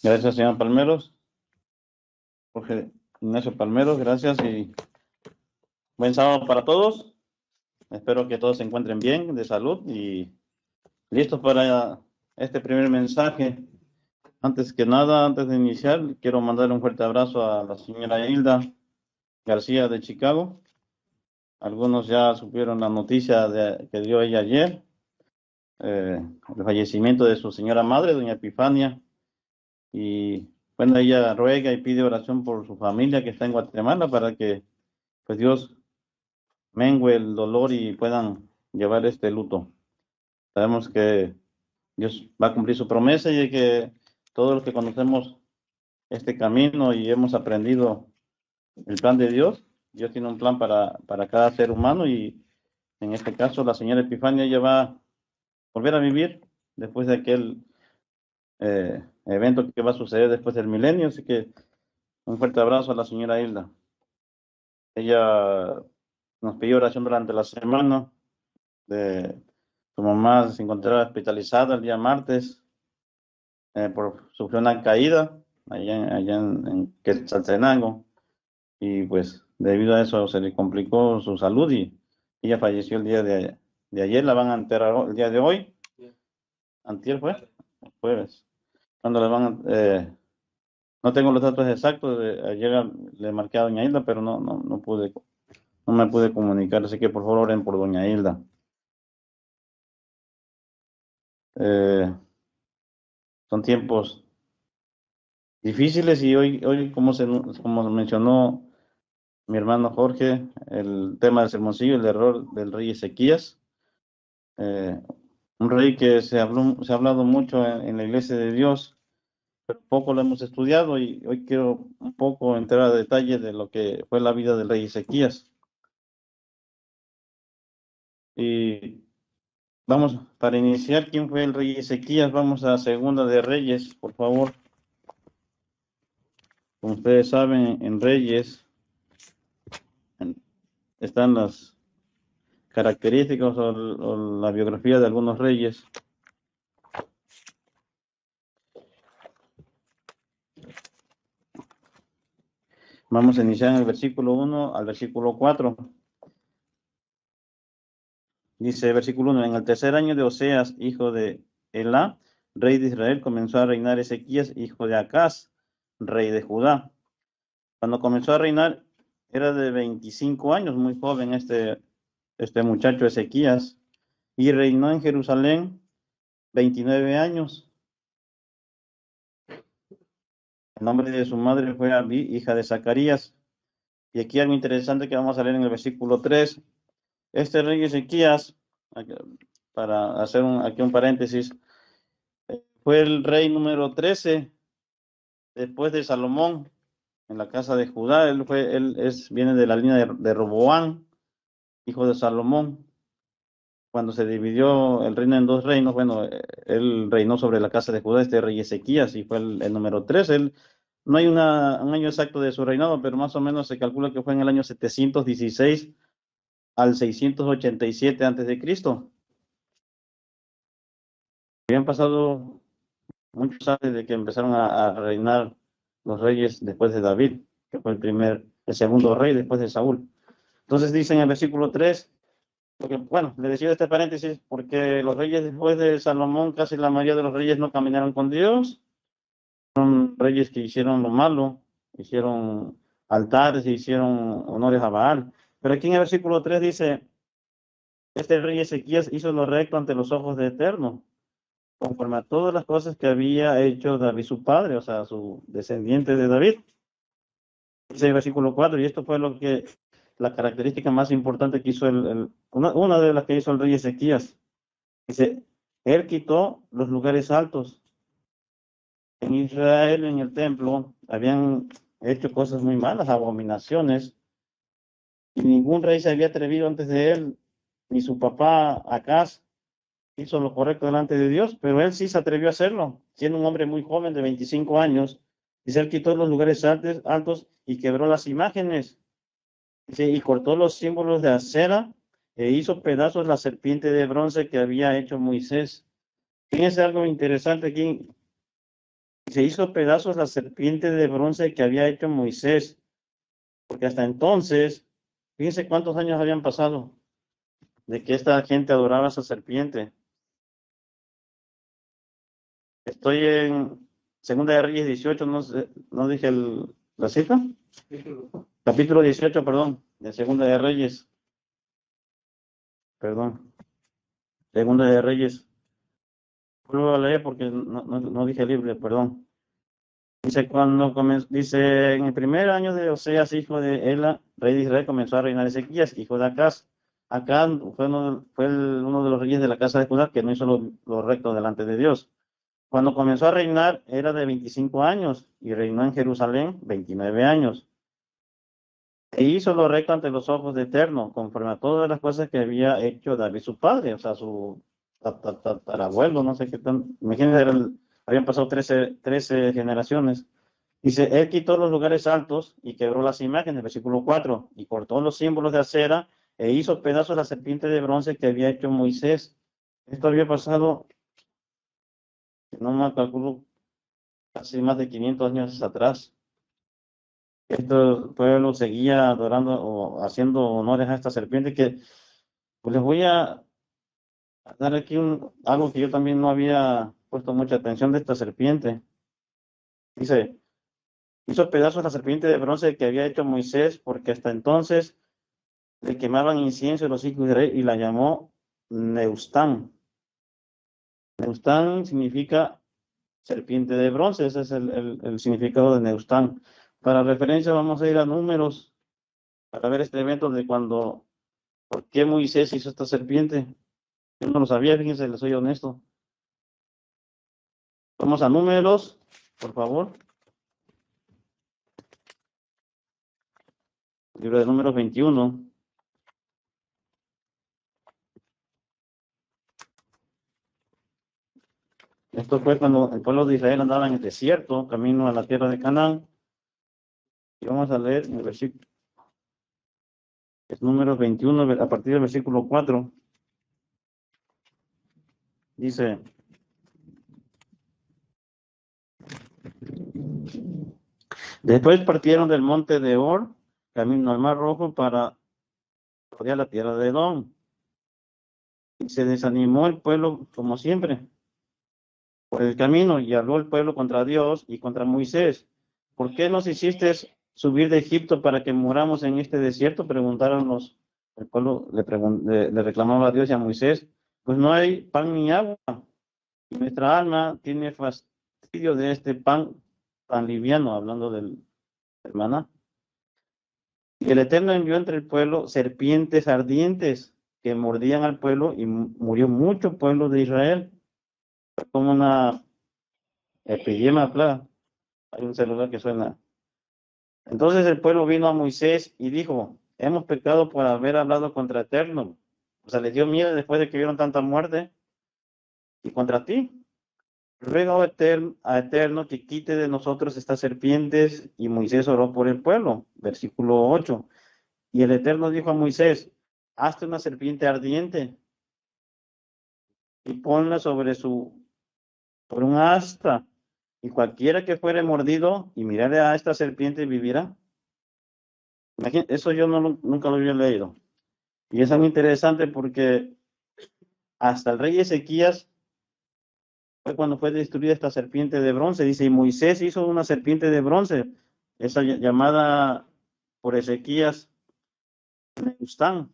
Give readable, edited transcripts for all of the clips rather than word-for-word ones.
Gracias, señor Palmeros. Jorge Ignacio Palmeros, gracias y buen sábado para todos. Espero que todos se encuentren bien, de salud y listos para este primer mensaje. Antes que nada, antes de iniciar, quiero mandar un fuerte abrazo a la señora Hilda García de Chicago. Algunos ya supieron la noticia que dio ella ayer, el fallecimiento de su señora madre, doña Epifania. Y bueno, ella ruega y pide oración por su familia que está en Guatemala para que pues Dios mengue el dolor y puedan llevar este luto. Sabemos que Dios va a cumplir su promesa y que todos los que conocemos este camino y hemos aprendido el plan de Dios, Dios tiene un plan para cada ser humano y en este caso la señora Epifania ya va a volver a vivir después de aquel evento que va a suceder después del milenio, así que un fuerte abrazo a la señora Hilda. Ella nos pidió oración durante la semana. Su mamá se encontraba hospitalizada el día martes sufrió una caída allá en Quetzaltenango y pues debido a eso se le complicó su salud y ella falleció el día de ayer. La van a enterrar el día de hoy. ¿Antier fue? Jueves. Cuando la van no tengo los datos exactos. Ayer le marqué a doña Hilda, pero no me pude comunicar, así que por favor oren por doña Hilda. Son tiempos difíciles y hoy como mencionó mi hermano Jorge, el tema del sermoncillo, el error del rey Ezequías, un rey que se ha hablado mucho en la iglesia de Dios, pero poco lo hemos estudiado y hoy quiero un poco entrar a detalle de lo que fue la vida del rey Ezequías. Y vamos, para iniciar, ¿quién fue el rey Ezequías? Vamos a Segunda de Reyes, por favor. Como ustedes saben, en Reyes están las características o la biografía de algunos reyes. Vamos a iniciar en el versículo 1 al versículo 4. Dice versículo 1, en el tercer año de Oseas, hijo de Elá, rey de Israel, comenzó a reinar Ezequías, hijo de Acaz, rey de Judá. Cuando comenzó a reinar, era de 25 años, muy joven este muchacho Ezequías, y reinó en Jerusalén 29 años. El nombre de su madre fue Abí, hija de Zacarías. Y aquí algo interesante que vamos a leer en el versículo 3. Este rey Ezequías, para hacer aquí un paréntesis, fue el rey número 13 después de Salomón en la casa de Judá. Viene de la línea de Roboán, hijo de Salomón. Cuando se dividió el reino en dos reinos, bueno, él reinó sobre la casa de Judá, este rey Ezequías, y fue el número 13. No hay un año exacto de su reinado, pero más o menos se calcula que fue en el año 716 al 687 antes de Cristo. Habían pasado muchos años de que empezaron a reinar los reyes después de David, que fue el segundo rey después de Saúl. Entonces dice en el versículo 3, porque, bueno, le decía este paréntesis, porque los reyes después de Salomón, casi la mayoría de los reyes no caminaron con Dios, son reyes que hicieron lo malo, hicieron altares, hicieron honores a Baal. Pero aquí en el versículo 3 dice, este rey Ezequías hizo lo recto ante los ojos de Eterno, conforme a todas las cosas que había hecho David su padre, o sea, su descendiente de David. Dice el versículo 4, y esto fue la característica más importante que hizo una de las que hizo el rey Ezequías. Dice, él quitó los lugares altos. En Israel, en el templo, habían hecho cosas muy malas, abominaciones, y ningún rey se había atrevido antes de él, ni su papá Acaz hizo lo correcto delante de Dios, pero él sí se atrevió a hacerlo, siendo un hombre muy joven de 25 años. Dice, él quitó los lugares altos y quebró las imágenes. Dice, y cortó los símbolos de acera e hizo pedazos la serpiente de bronce que había hecho Moisés. Fíjense algo interesante aquí. Se hizo pedazos la serpiente de bronce que había hecho Moisés, porque hasta entonces, fíjense cuántos años habían pasado de que esta gente adoraba a esa serpiente. Estoy en Segunda de Reyes 18, no sé, no dije la cifra. Capítulo 18, perdón, de Segunda de Reyes, perdón, Segunda de Reyes. Vuelvo a leer porque no dije libre, perdón. Dice, dice, en el primer año de Oseas, hijo de Ela, rey de Israel, comenzó a reinar Ezequías, hijo de Acaz. Acaz fue uno de los reyes de la casa de Judá que no hizo lo recto delante de Dios. Cuando comenzó a reinar era de 25 años y reinó en Jerusalén 29 años. E hizo lo recto ante los ojos de Eterno, conforme a todas las cosas que había hecho David su padre, o sea, su tatarabuelo, no sé qué tan, imagínense, habían pasado 13 generaciones. Dice, él quitó los lugares altos y quebró las imágenes, versículo 4, y cortó los símbolos de acera e hizo pedazos la serpiente de bronce que había hecho Moisés. Esto había pasado, no me calculo, casi más de 500 años atrás. Este pueblo seguía adorando o haciendo honores a esta serpiente que, pues les voy a dar aquí algo que yo también no había puesto mucha atención de esta serpiente. Dice, hizo pedazos la serpiente de bronce que había hecho Moisés porque hasta entonces le quemaban incienso los hijos de rey y la llamó Neustán. Neustán significa serpiente de bronce, ese es el significado de Neustán. Para referencia vamos a ir a Números para ver este evento de ¿por qué Moisés hizo esta serpiente? Yo no lo sabía, fíjense, les soy honesto. Vamos a Números, por favor. Libro de Números 21. Esto fue cuando el pueblo de Israel andaba en el desierto, camino a la tierra de Canaán. Y vamos a leer el versículo, es Números 21, a partir del versículo 4. Dice, después partieron del monte de Or, camino al Mar Rojo para rodear la tierra de Edom. Y se desanimó el pueblo como siempre por el camino y habló el pueblo contra Dios y contra Moisés. ¿Por qué nos hiciste subir de Egipto para que muramos en este desierto? Preguntaron el pueblo le reclamaba a Dios y a Moisés. Pues no hay pan ni agua. Y nuestra alma tiene fastidio de este pan tan liviano, hablando del maná. Y el Eterno envió entre el pueblo serpientes ardientes que mordían al pueblo y murió mucho pueblo de Israel. Fue como una epidemia, plaga. Hay un celular que suena. Entonces el pueblo vino a Moisés y dijo, hemos pecado por haber hablado contra Eterno. O sea, les dio miedo después de que vieron tanta muerte y contra ti. Ruega a Eterno que quite de nosotros estas serpientes. Y Moisés oró por el pueblo. Versículo 8. Y el Eterno dijo a Moisés, hazte una serpiente ardiente y ponla sobre un asta, y cualquiera que fuere mordido y mirare a esta serpiente vivirá. Eso yo nunca lo había leído. Y es muy interesante porque hasta el rey Ezequías fue cuando fue destruida esta serpiente de bronce. Dice, y Moisés hizo una serpiente de bronce, esa llamada por Ezequías Neustán,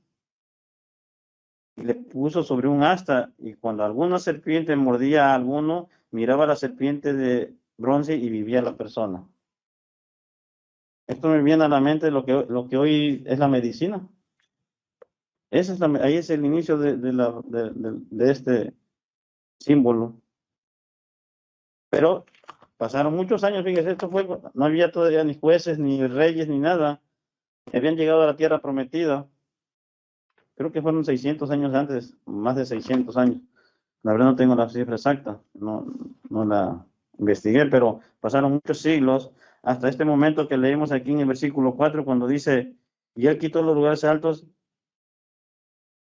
y le puso sobre un asta, y cuando alguna serpiente mordía a alguno, miraba a la serpiente de bronce y vivía la persona. Esto me viene a la mente lo que hoy es la medicina. Ahí es el inicio de este símbolo. Pero pasaron muchos años, fíjese, no había todavía ni jueces, ni reyes, ni nada. Habían llegado a la tierra prometida. Creo que fueron 600 años antes, más de 600 años. La verdad no tengo la cifra exacta, no la investigué, pero pasaron muchos siglos hasta este momento que leemos aquí en el versículo 4 cuando dice, y él quitó los lugares altos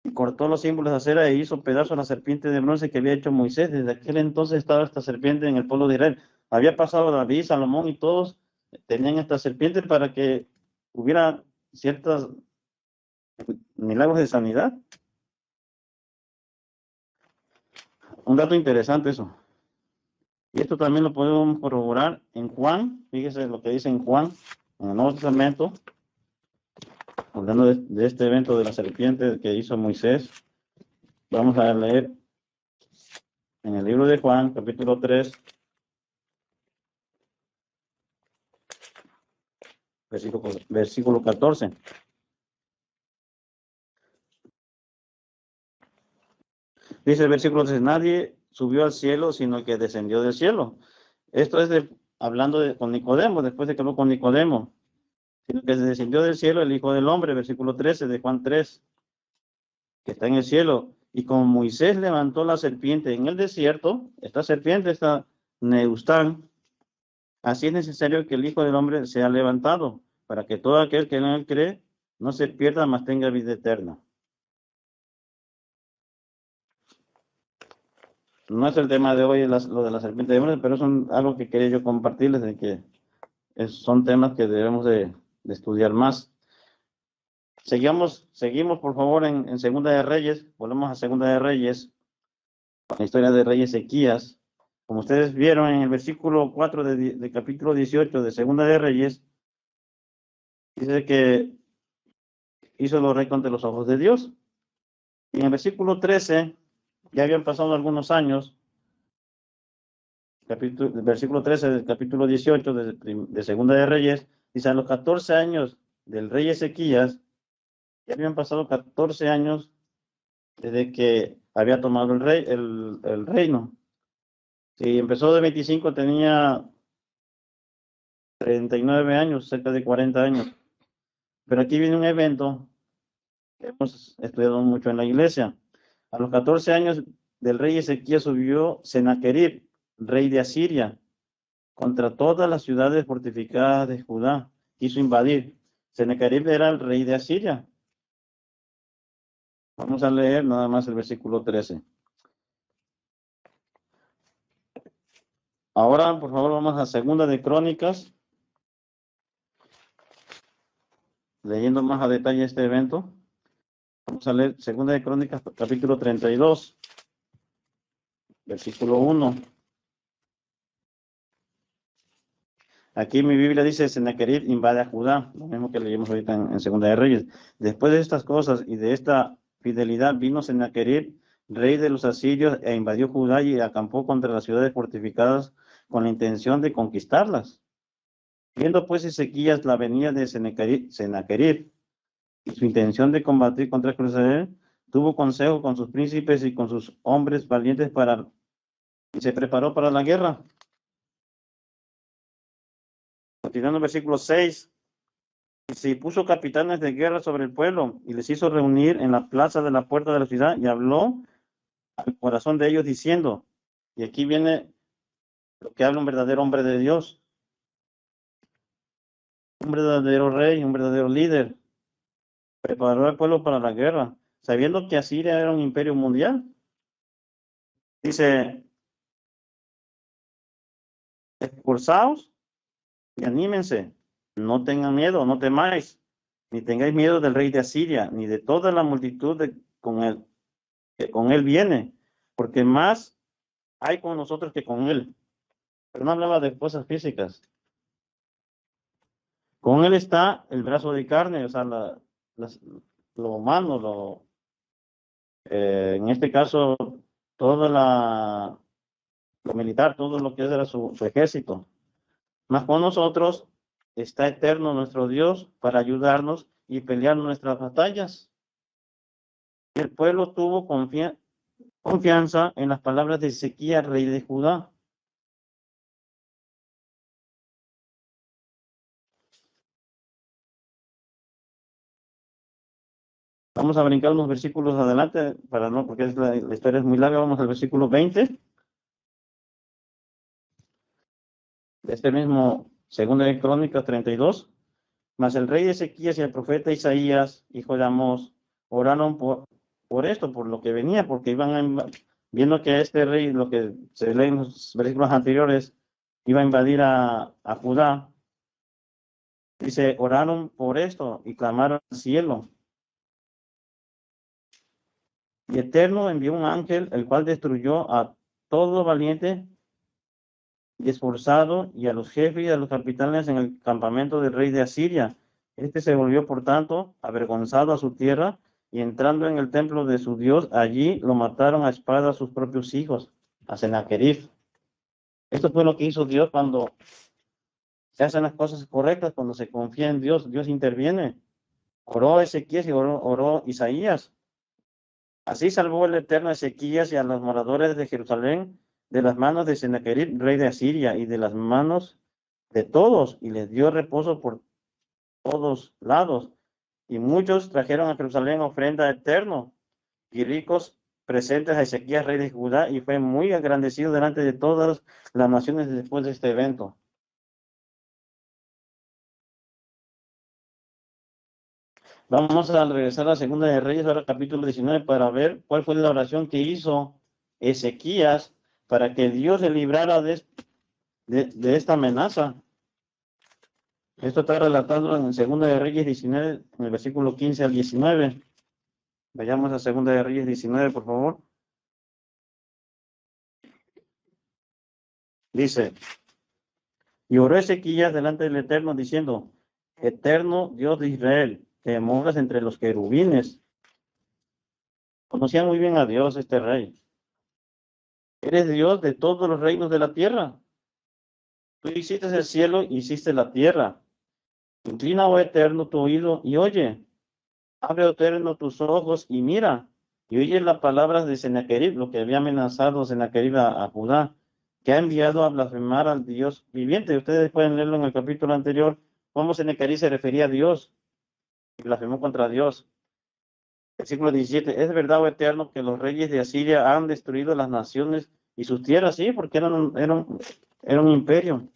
y cortó los símbolos de acera e hizo pedazos a la serpiente de bronce que había hecho Moisés. Desde aquel entonces estaba esta serpiente en el pueblo de Israel. Había pasado David, Salomón y todos tenían esta serpiente para que hubiera ciertos milagros de sanidad. Un dato interesante eso. Y esto también lo podemos corroborar en Juan. Fíjese lo que dice en Juan, en el Nuevo Testamento, hablando de este evento de la serpiente que hizo Moisés. Vamos a leer en el libro de Juan, capítulo 3, versículo 14. Dice el versículo 3, nadie subió al cielo, sino el que descendió del cielo. Esto es hablando con Nicodemo, después de que habló con Nicodemo, sino que descendió del cielo el Hijo del Hombre, versículo 13 de Juan 3, que está en el cielo. Y como Moisés levantó la serpiente en el desierto, esta serpiente, esta Neustán, así es necesario que el Hijo del Hombre sea levantado, para que todo aquel que en él cree no se pierda, mas tenga vida eterna. No es el tema de hoy lo de la serpiente de bronce, pero es algo que quería yo compartirles, de que son temas que debemos de estudiar más. Seguimos por favor en Segunda de Reyes. Volvemos a Segunda de Reyes, la historia de rey Ezequías. Como ustedes vieron en el versículo 4 de capítulo 18 de Segunda de Reyes, dice que hizo lo recto ante los ojos de Dios. Y en el versículo 13, ya habían pasado algunos años, versículo 13 del capítulo 18 de Segunda de Reyes, dice, a los 14 años del rey Ezequías, ya habían pasado 14 años desde que había tomado el reino. Si empezó de 25, tenía 39 años, cerca de 40 años. Pero aquí viene un evento que hemos estudiado mucho en la iglesia. A los 14 años del rey Ezequías subió Sennacherib, rey de Asiria, contra todas las ciudades fortificadas de Judá. Quiso invadir. Sennacherib era el rey de Asiria. Vamos a leer nada más el versículo 13. Ahora, por favor, vamos a Segunda de Crónicas, leyendo más a detalle este evento. Vamos a leer Segunda de Crónicas, capítulo 32, versículo 1. Aquí mi Biblia dice, Sennacherib invade a Judá, lo mismo que leímos ahorita en Segunda de Reyes. Después de estas cosas y de esta fidelidad, vino Sennacherib, rey de los asirios, e invadió Judá y acampó contra las ciudades fortificadas con la intención de conquistarlas. Viendo pues Ezequías la venida de Sennacherib y su intención de combatir contra Jerusalén, tuvo consejo con sus príncipes y con sus hombres valientes y se preparó para la guerra. Continuando el versículo 6, y se puso capitanes de guerra sobre el pueblo y les hizo reunir en la plaza de la puerta de la ciudad y habló al corazón de ellos diciendo, y aquí viene lo que habla un verdadero hombre de Dios, un verdadero rey, un verdadero líder, preparó al pueblo para la guerra, sabiendo que Asiria era un imperio mundial. Dice, esforzaos y anímense, no tengan miedo, no temáis, ni tengáis miedo del rey de Asiria, ni de toda la multitud que con él viene, porque más hay con nosotros que con él. Pero no hablaba de cosas físicas. Con él está el brazo de carne, o sea, lo humano, en este caso, todo lo militar, todo lo que era su ejército. Mas con nosotros está eterno nuestro Dios para ayudarnos y pelear nuestras batallas. Y el pueblo tuvo confianza en las palabras de Ezequías, rey de Judá. Vamos a brincar unos versículos adelante, porque la historia es muy larga. Vamos al versículo 20. De este mismo, Segunda de Crónicas 32. Mas el rey Ezequías y el profeta Isaías, hijo de Amós, oraron por esto, por lo que venía, porque iban viendo que este rey, lo que se lee en los versículos anteriores, iba a invadir a Judá. Dice, oraron por esto y clamaron al cielo. Y Eterno envió un ángel, el cual destruyó a todo valiente y esforzado, y a los jefes y a los capitanes en el campamento del rey de Asiria. Este se volvió, por tanto, avergonzado a su tierra, y entrando en el templo de su Dios, allí lo mataron a espada a sus propios hijos, a Sennacherib. Esto fue lo que hizo Dios cuando se hacen las cosas correctas, cuando se confía en Dios, Dios interviene. Oró Ezequías y oró Isaías. Así salvó el Eterno a Ezequías y a los moradores de Jerusalén de las manos de Sennacherib, rey de Asiria, y de las manos de todos, y les dio reposo por todos lados. Y muchos trajeron a Jerusalén ofrenda Eterno y ricos presentes a Ezequías, rey de Judá, y fue muy agradecido delante de todas las naciones después de este evento. Vamos a regresar a la Segunda de Reyes, ahora capítulo 19, para ver cuál fue la oración que hizo Ezequías para que Dios le librara de esta amenaza. Esto está relatado en Segunda de Reyes 19, en el versículo 15 al 19. Vayamos a Segunda de Reyes 19, por favor. Dice, y oró Ezequías delante del Eterno, diciendo, Eterno Dios de Israel, que moras entre los querubines. Conocía muy bien a Dios este rey. Eres Dios de todos los reinos de la tierra. Tú hiciste el cielo y hiciste la tierra. Inclina, oh Eterno, tu oído y oye. Abre, oh Eterno, tus ojos y mira. Y oye las palabras de Sennacherib, lo que había amenazado Sennacherib a Judá, que ha enviado a blasfemar al Dios viviente. Ustedes pueden leerlo en el capítulo anterior, cómo Sennacherib se refería a Dios y blasfemó contra Dios. Versículo 17. Es verdad, oh Eterno, que los reyes de Asiria han destruido las naciones y sus tierras, sí, porque era un imperio.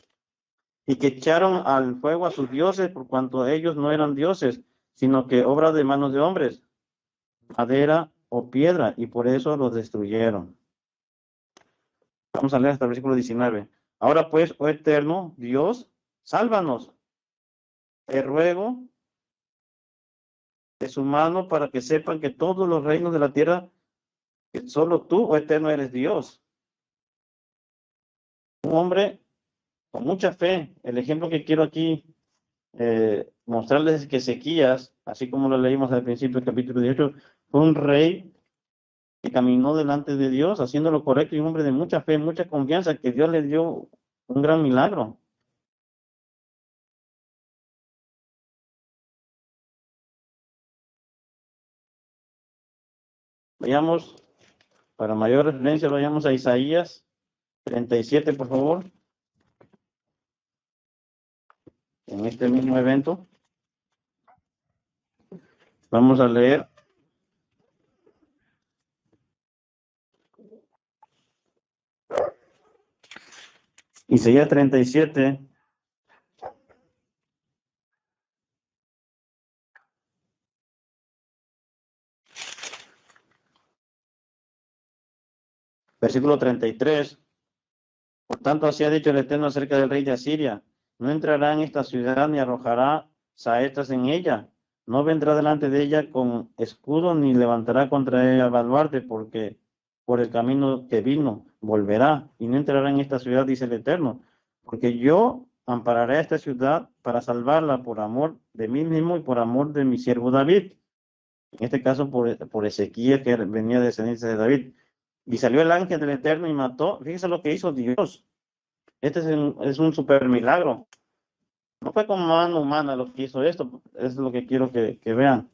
Y que echaron al fuego a sus dioses por cuanto ellos no eran dioses, sino que obra de manos de hombres, madera o piedra, y por eso los destruyeron. Vamos a leer hasta el versículo 19. Ahora pues, oh Eterno Dios, sálvanos. Te ruego de su mano para que sepan que todos los reinos de la tierra, que solo tú, oh Eterno, eres Dios. Un hombre con mucha fe. El ejemplo que quiero aquí mostrarles es que Ezequías, así como lo leímos al principio del capítulo 18, fue un rey que caminó delante de Dios haciendo lo correcto y un hombre de mucha fe, mucha confianza, que Dios le dio un gran milagro. Vayamos, para mayor referencia, vayamos a Isaías 37, por favor. En este mismo evento. Vamos a leer Isaías 37. Versículo 33. Por tanto, así ha dicho el Eterno acerca del rey de Asiria: no entrará en esta ciudad ni arrojará saetas en ella. No vendrá delante de ella con escudo ni levantará contra ella baluarte, porque por el camino que vino volverá y no entrará en esta ciudad, dice el Eterno, porque yo ampararé a esta ciudad para salvarla por amor de mí mismo y por amor de mi siervo David. En este caso por Ezequiel, que venía de descendencia de David. Y salió el ángel del Eterno y mató. Fíjense lo que hizo Dios. Este es un super milagro. No fue con mano humana lo que hizo esto. Es lo que quiero que vean.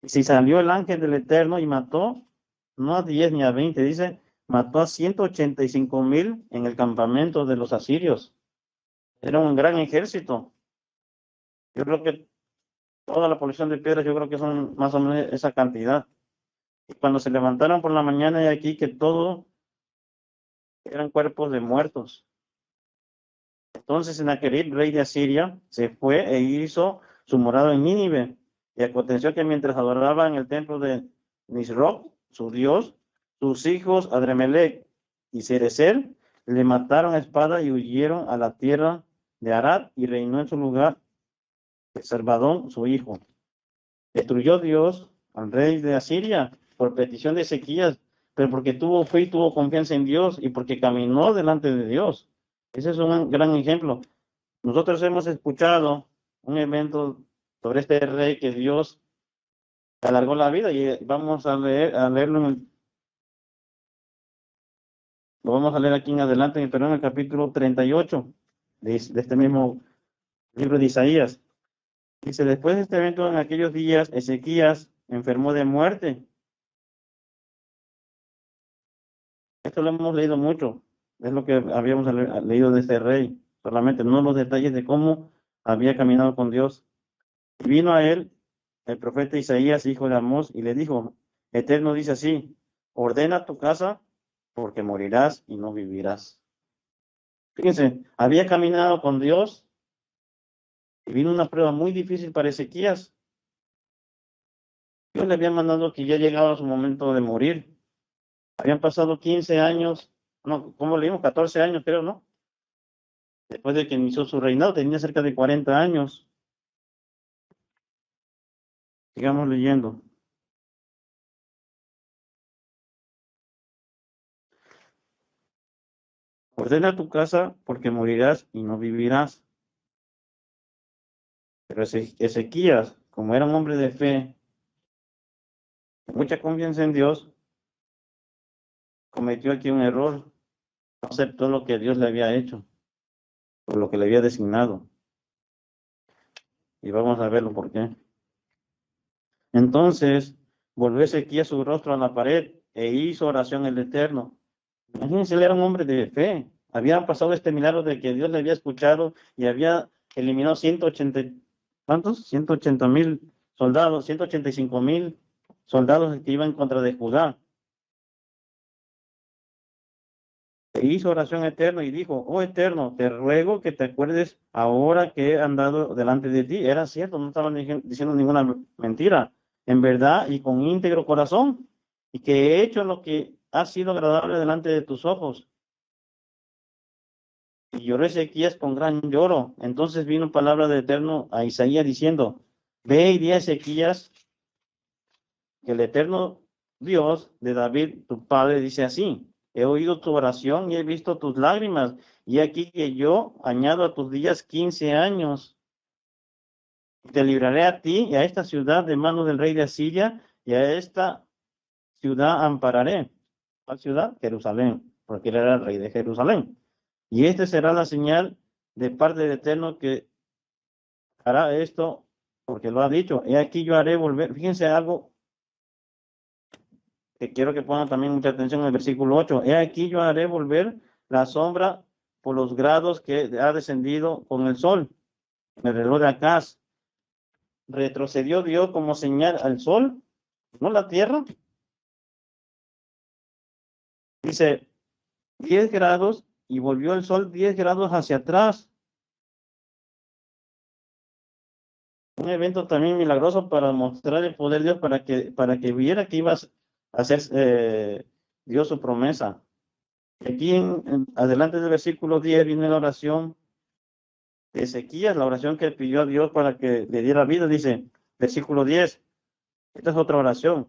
Si salió el ángel del Eterno y mató, no a 10 ni a 20, dice, mató a 185,000 en el campamento de los asirios. Era un gran ejército. Yo creo que toda la población de piedras, yo creo que son más o menos esa cantidad. Y cuando se levantaron por la mañana, y aquí que todo eran cuerpos de muertos. Entonces Sennacherib, rey de Asiria, se fue e hizo su morada en Nínive. Y aconteció que mientras adoraba en el templo de Nisroch, su dios, sus hijos Adremelech y Cerecer le mataron a espada y huyeron a la tierra de Arad y reinó en su lugar Salvadón, su hijo. Destruyó Dios al rey de Asiria por petición de Ezequías, pero porque tuvo fe y tuvo confianza en Dios y porque caminó delante de Dios. Ese es un gran ejemplo. Nosotros hemos escuchado un evento sobre este rey que Dios alargó la vida y vamos a leerlo lo vamos a leer aquí en adelante, pero en el capítulo 38 de este mismo libro de Isaías. Dice, después de este evento en aquellos días, Ezequías enfermó de muerte. Esto lo hemos leído mucho, es lo que habíamos leído de este rey, solamente no los detalles de cómo había caminado con Dios. Y vino a él el profeta Isaías, hijo de Amós, y le dijo, Eterno dice así, ordena tu casa porque morirás y no vivirás. Fíjense, había caminado con Dios y vino una prueba muy difícil para Ezequías. Dios le había mandado que ya llegaba su momento de morir. Habían pasado 15 años, no, ¿cómo leímos? 14 años, creo, ¿no? Después de que inició su reinado, tenía cerca de 40 años. Sigamos leyendo. Ordena tu casa porque morirás y no vivirás. Pero Ezequías, como era un hombre de fe, mucha confianza en Dios, cometió aquí un error. No aceptó lo que Dios le había hecho, por lo que le había designado. Y vamos a verlo por qué. Entonces, volvió Ezequías su rostro a la pared e hizo oración al Eterno. Imagínense, él era un hombre de fe. Había pasado este milagro de que Dios le había escuchado y había eliminado 180, ¿cuántos? 180,000 soldados, 185,000 soldados que iban en contra de Judá. E hizo oración eterno y dijo, oh Eterno, te ruego que te acuerdes ahora que he andado delante de ti. Era cierto, no estaban diciendo ninguna mentira. En verdad y con íntegro corazón. Y que he hecho lo que ha sido agradable delante de tus ojos. Y lloró Ezequías con gran lloro. Entonces vino palabra del Eterno a Isaías diciendo, ve y di a Ezequías que el Eterno Dios de David, tu padre, dice así, he oído tu oración y he visto tus lágrimas, y aquí que yo añado a tus días 15 años. Te libraré a ti y a esta ciudad de manos del rey de Asiria, y a esta ciudad ampararé. ¿Cuál ciudad? Jerusalén, porque él era el rey de Jerusalén. Y esta será la señal de parte del Eterno que hará esto, porque lo ha dicho. He aquí yo haré volver. Fíjense algo que quiero que pongan también mucha atención en el versículo 8. He aquí yo haré volver la sombra por los grados que ha descendido con el sol. En el reloj de Acaz. Retrocedió Dios como señal al sol, no la tierra. Dice 10 grados y volvió el sol 10 grados hacia atrás. Un evento también milagroso para mostrar el poder de Dios, para que viera que iba a hacer Dios su promesa. Aquí adelante del versículo 10 viene la oración de Ezequías, la oración que pidió a Dios para que le diera vida. Dice, versículo 10, esta es otra oración.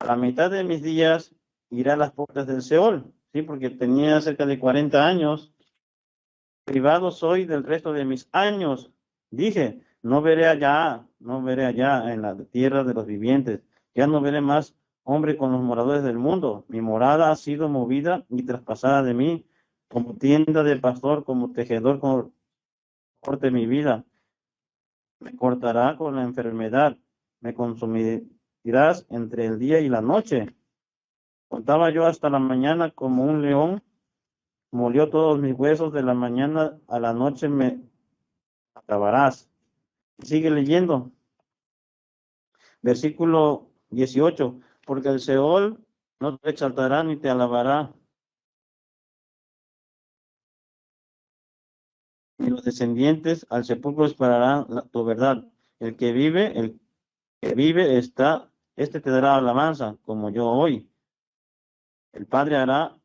A la mitad de mis días iré a las puertas del Seol, ¿sí? Porque tenía cerca de 40 años. Privado soy del resto de mis años. Dije, no veré allá en la tierra de los vivientes. Ya no veré más hombre con los moradores del mundo. Mi morada ha sido movida y traspasada de mí, como tienda de pastor, como tejedor, corte mi vida. Me cortará con la enfermedad. Me consumirás entre el día y la noche. Contaba yo hasta la mañana como un león. Molió todos mis huesos de la mañana a la noche me acabarás. Sigue leyendo. Versículo 18. Porque el Seol no te exaltará ni te alabará. Ni los descendientes al sepulcro esperarán tu verdad. El que vive está este te dará alabanza, como yo hoy. El Padre hará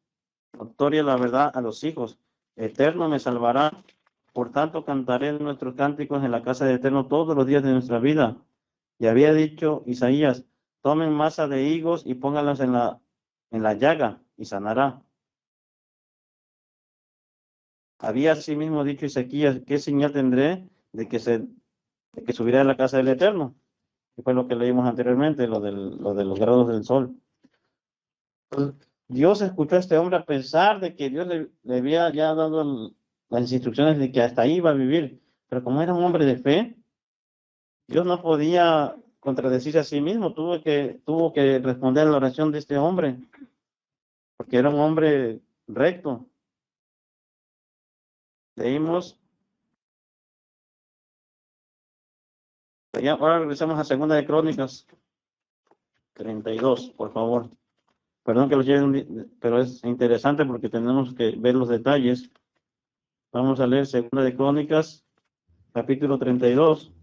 notoria la verdad a los hijos. Eterno me salvará. Por tanto, cantaré nuestros cánticos en la casa de Eterno todos los días de nuestra vida. Y había dicho Isaías, tomen masa de higos y pónganlas en la llaga y sanará. Había asimismo dicho Ezequías, ¿qué señal tendré de que subiré a la casa del Eterno? Que fue lo que leímos anteriormente, lo de los grados del sol. Entonces, Dios escuchó a este hombre a pesar de que Dios le había ya dado las instrucciones de que hasta ahí iba a vivir. Pero como era un hombre de fe, Dios no podía contradecirse a sí mismo, tuvo que responder a la oración de este hombre, porque era un hombre recto. Leímos, ahora regresamos a Segunda de Crónicas 32, por favor. Perdón que los lleve, pero es interesante porque tenemos que ver los detalles. Vamos a leer Segunda de Crónicas, capítulo 32.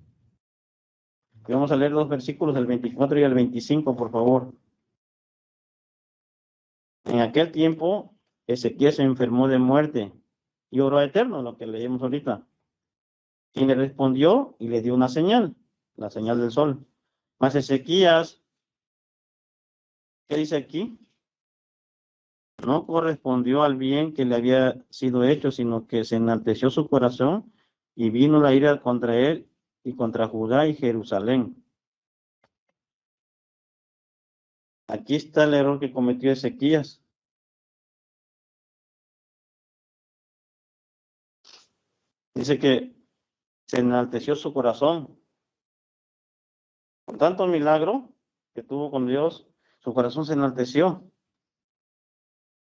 Y vamos a leer los versículos del 24 y el 25, por favor. En aquel tiempo, Ezequiel se enfermó de muerte y oró a Eterno, lo que leímos ahorita. Y le respondió y le dio una señal, la señal del sol. Mas Ezequías, ¿qué dice aquí? No correspondió al bien que le había sido hecho, sino que se enalteció su corazón y vino la ira contra él y contra Judá y Jerusalén. Aquí está el error que cometió Ezequías. Dice que se enalteció su corazón. Por tanto milagro que tuvo con Dios, su corazón se enalteció.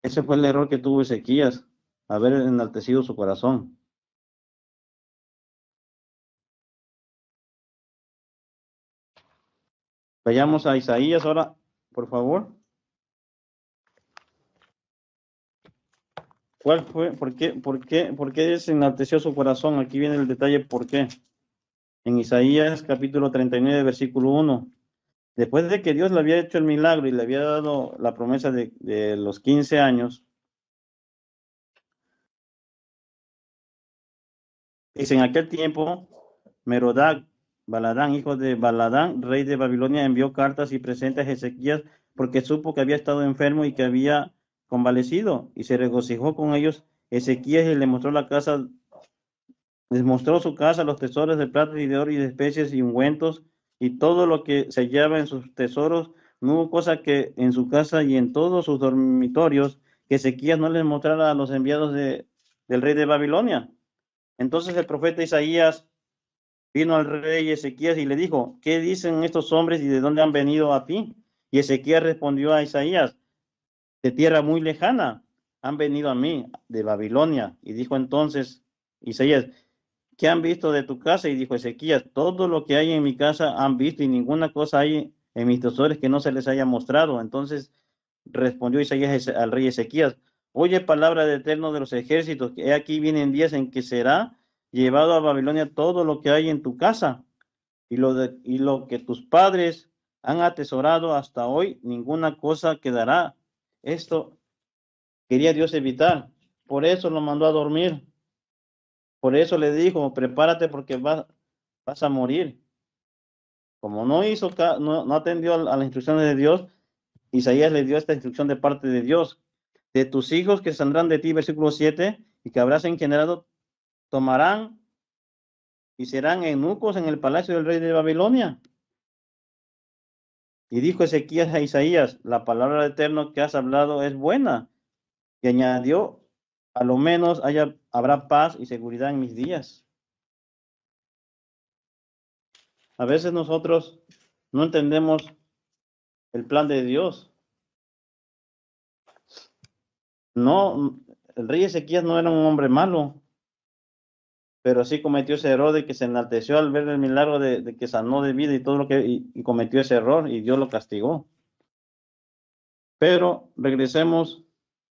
Ese fue el error que tuvo Ezequías, haber enaltecido su corazón. Vayamos a Isaías ahora, por favor. ¿Cuál fue? ¿Por qué se enalteció su corazón? Aquí viene el detalle, ¿por qué? En Isaías capítulo 39, versículo 1. Después de que Dios le había hecho el milagro y le había dado la promesa de los 15 años, dice, en aquel tiempo, Merodac, Baladán, hijo de Baladán, rey de Babilonia, envió cartas y presentes a Ezequías porque supo que había estado enfermo y que había convalecido, y se regocijó con ellos Ezequías y le mostró la casa, les mostró su casa, los tesoros de plata y de oro y de especies y ungüentos, y todo lo que se hallaba en sus tesoros. No hubo cosa que en su casa y en todos sus dormitorios que Ezequías no les mostrara a los enviados del rey de Babilonia. Entonces el profeta Isaías vino al rey Ezequías y le dijo, ¿qué dicen estos hombres y de dónde han venido a ti? Y Ezequías respondió a Isaías, de tierra muy lejana, han venido a mí, de Babilonia. Y dijo entonces Isaías, ¿qué han visto de tu casa? Y dijo Ezequías, todo lo que hay en mi casa han visto y ninguna cosa hay en mis tesoros que no se les haya mostrado. Entonces respondió Isaías al rey Ezequías, oye palabra del Eterno de los ejércitos, que aquí vienen días en que será llevado a Babilonia todo lo que hay en tu casa y lo que tus padres han atesorado hasta hoy, ninguna cosa quedará. Esto quería Dios evitar, por eso lo mandó a dormir, por eso le dijo, prepárate porque vas a morir. Como no atendió a las instrucciones de Dios, Isaías le dio esta instrucción de parte de Dios. De tus hijos que saldrán de ti, versículo 7, y que habrás engendrado, tomarán y serán eunucos en el palacio del rey de Babilonia. Y dijo Ezequías a Isaías, la palabra del Eterno que has hablado es buena. Y añadió, a lo menos habrá paz y seguridad en mis días. A veces nosotros no entendemos el plan de Dios. No, el rey Ezequías no era un hombre malo, pero sí cometió ese error de que se enalteció al ver el milagro de que sanó de vida y todo lo que, y cometió ese error y Dios lo castigó. Pero regresemos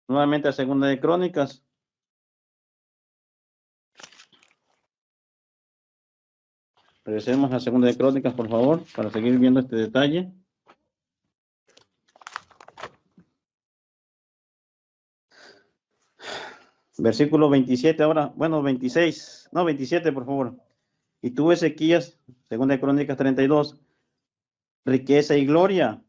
nuevamente a Segunda de Crónicas. Regresemos a Segunda de Crónicas, por favor, para seguir viendo este detalle. Versículo 27 ahora, bueno, 26, no, 27, por favor. Y tuvo Ezequías, segunda de Crónicas 32, riqueza y gloria,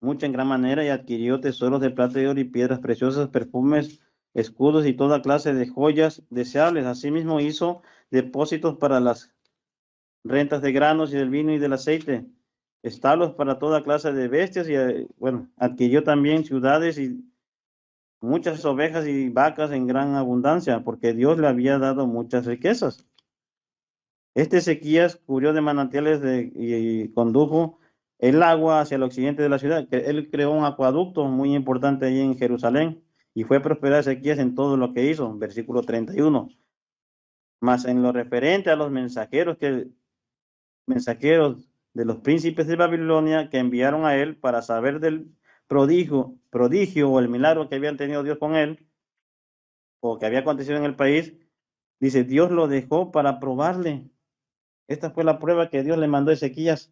mucha en gran manera, y adquirió tesoros de plata y oro y piedras preciosas, perfumes, escudos y toda clase de joyas deseables. Asimismo hizo depósitos para las rentas de granos y del vino y del aceite, establos para toda clase de bestias y, bueno, adquirió también ciudades y muchas ovejas y vacas en gran abundancia, porque Dios le había dado muchas riquezas. Este Ezequías cubrió de manantiales y condujo el agua hacia el occidente de la ciudad. Él creó un acueducto muy importante ahí en Jerusalén y fue prosperado Ezequías en todo lo que hizo. Versículo 31. Mas en lo referente a los mensajeros de los príncipes de Babilonia que enviaron a él para saber del prodigio o el milagro que habían tenido Dios con él o que había acontecido en el país, dice, Dios lo dejó para probarle. Esta fue la prueba que Dios le mandó a Ezequías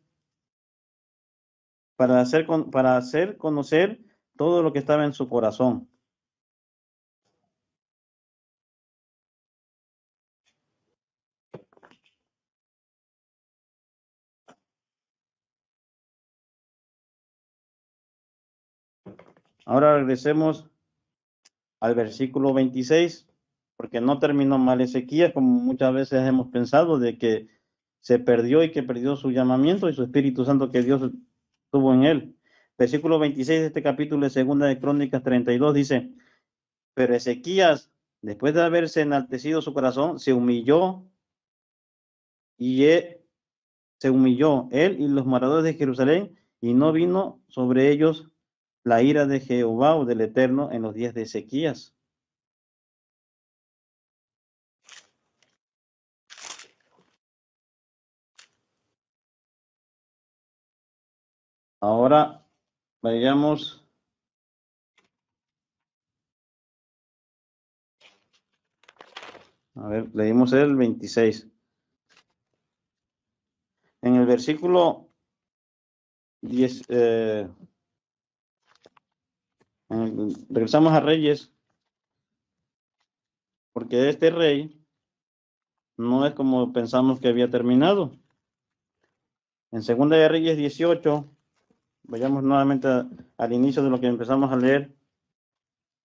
para hacer conocer todo lo que estaba en su corazón. Ahora regresemos al versículo 26, porque no terminó mal Ezequías, como muchas veces hemos pensado, de que se perdió y que perdió su llamamiento y su Espíritu Santo que Dios tuvo en él. Versículo 26 de este capítulo de Segunda de Crónicas 32 dice, pero Ezequías, después de haberse enaltecido su corazón, se humilló se humilló él y los moradores de Jerusalén, y no vino sobre ellos la ira de Jehová o del Eterno en los días de Ezequías. Ahora vayamos a ver, leímos el 26. En el versículo 10, regresamos a Reyes, porque este rey no es como pensamos que había terminado. En Segunda de Reyes 18, vayamos nuevamente al inicio de lo que empezamos a leer,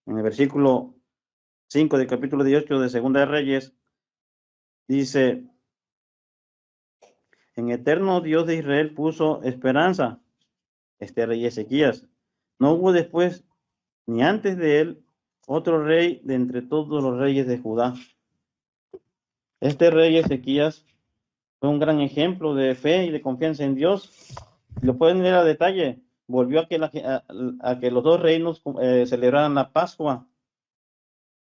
en el versículo 5 del capítulo 18 de Segunda de Reyes, dice, en eterno Dios de Israel puso esperanza, este rey Ezequías. No hubo después ni antes de él otro rey de entre todos los reyes de Judá. Este rey Ezequías fue un gran ejemplo de fe y de confianza en Dios. Lo pueden leer a detalle. Volvió a que los dos reinos celebraran la Pascua,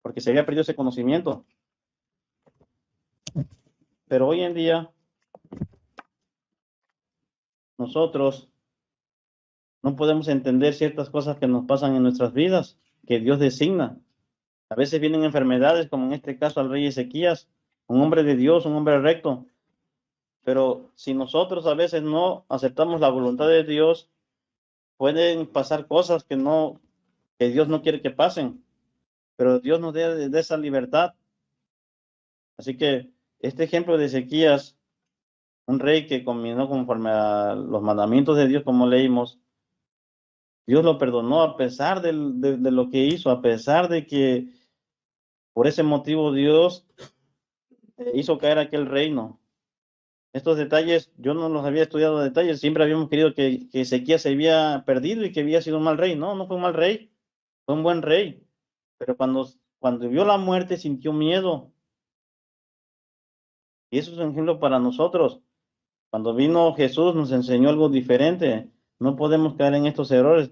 porque se había perdido ese conocimiento. Pero hoy en día, nosotros no podemos entender ciertas cosas que nos pasan en nuestras vidas, que Dios designa. A veces vienen enfermedades, como en este caso al rey Ezequías, un hombre de Dios, un hombre recto. Pero si nosotros a veces no aceptamos la voluntad de Dios, pueden pasar cosas que Dios no quiere que pasen. Pero Dios nos dé de esa libertad. Así que este ejemplo de Ezequías, un rey que caminó conforme a los mandamientos de Dios, como leímos, Dios lo perdonó a pesar de lo que hizo, a pesar de que por ese motivo Dios hizo caer aquel reino. Estos detalles, yo no los había estudiado a detalles, siempre habíamos querido que Ezequías se había perdido y que había sido un mal rey. No, no fue un mal rey, fue un buen rey. Pero cuando vio la muerte sintió miedo. Y eso es un ejemplo para nosotros. Cuando vino Jesús nos enseñó algo diferente. No podemos caer en estos errores.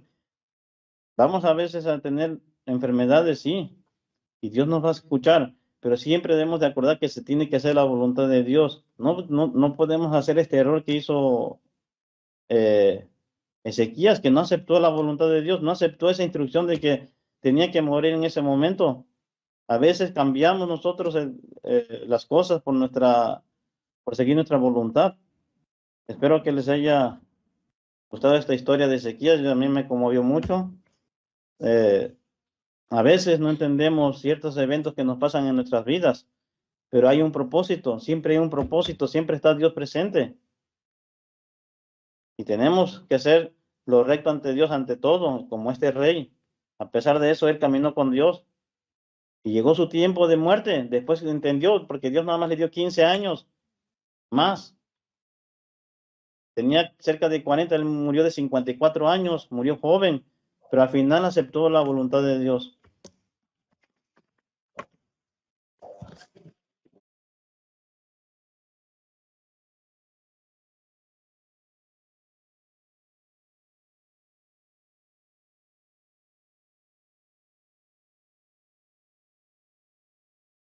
Vamos a veces a tener enfermedades, sí, y Dios nos va a escuchar, pero siempre debemos de acordar que se tiene que hacer la voluntad de Dios. No podemos hacer este error que hizo eh, Ezequías, que no aceptó la voluntad de Dios, no aceptó esa instrucción de que tenía que morir en ese momento. A veces cambiamos nosotros las cosas por seguir nuestra voluntad. Espero que les haya gustado esta historia de Ezequías. A mí me conmovió mucho. Eh, A veces no entendemos ciertos eventos que nos pasan en nuestras vidas, pero hay un propósito, siempre hay un propósito, siempre está Dios presente. Y tenemos que hacer lo recto ante Dios, ante todo, como este rey. A pesar de eso, él caminó con Dios y llegó su tiempo de muerte. Después lo entendió, porque Dios nada más le dio 15 años más. Tenía cerca de 40, él murió de 54 años, murió joven, pero al final aceptó la voluntad de Dios.